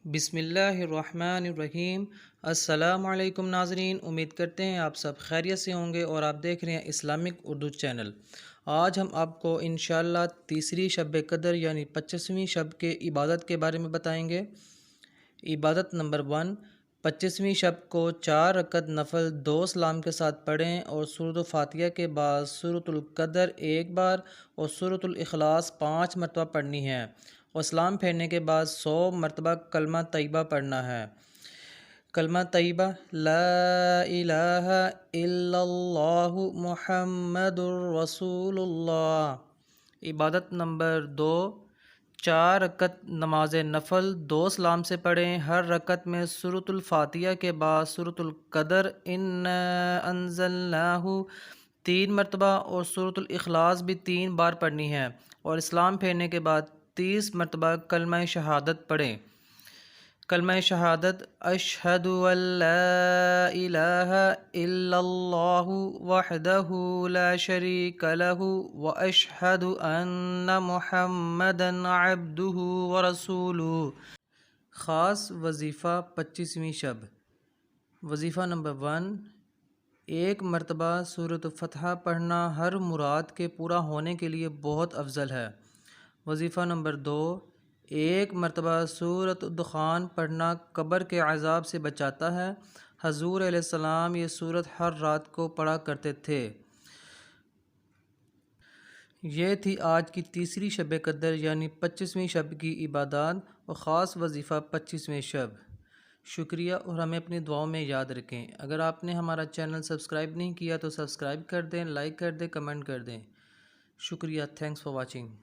بسم اللہ الرحمن الرحیم۔ السلام علیکم ناظرین، امید کرتے ہیں آپ سب خیریت سے ہوں گے اور آپ دیکھ رہے ہیں اسلامک اردو چینل۔ آج ہم آپ کو انشاءاللہ تیسری شب قدر یعنی 25ویں شب کے عبادت کے بارے میں بتائیں گے۔ عبادت نمبر 1، 25ویں شب کو 4 رکعت نفل 2 سلام کے ساتھ پڑھیں اور سورۃ الفاتحہ کے بعد سورۃ القدر 1 بار اور سورۃ الاخلاص 5 مرتبہ پڑھنی ہے اور سلام پھیرنے کے بعد 100 مرتبہ کلمہ طیبہ پڑھنا ہے۔ کلمہ طیبہ لا الہ الا اللہ محمد الرسول اللہ۔ عبادت نمبر 2، 4 رکعت نماز نفل 2 سلام سے پڑھیں۔ ہر رکعت میں سورۃ الفاتحہ کے بعد سورۃ القدر انا انزلناہ 3 مرتبہ اور سورۃ الاخلاص بھی 3 بار پڑھنی ہے اور اسلام پھیرنے کے بعد 30 مرتبہ کلمہ شہادت پڑھیں۔ کلمہ شہادت اشہد ان لا الہ الا اللہ وحدہ لا شریک لہ واشہد ان محمدا عبدہ ورسولہ۔ خاص وظیفہ 25ویں شب۔ وظیفہ نمبر 1، 1 مرتبہ سورۃ فتح پڑھنا ہر مراد کے پورا ہونے کے لیے بہت افضل ہے۔ وظیفہ نمبر 2، 1 مرتبہ سورۃ دخان پڑھنا قبر کے عذاب سے بچاتا ہے۔ حضور علیہ السلام یہ سورت ہر رات کو پڑھا کرتے تھے۔ یہ تھی آج کی تیسری شب قدر یعنی 25ویں شب کی عبادات اور خاص وظیفہ 25ویں شب۔ شکریہ اور ہمیں اپنی دعاؤں میں یاد رکھیں۔ اگر آپ نے ہمارا چینل سبسکرائب نہیں کیا تو سبسکرائب کر دیں، لائک کر دیں، کمنٹ کر دیں۔ شکریہ، تھینکس فار واچنگ۔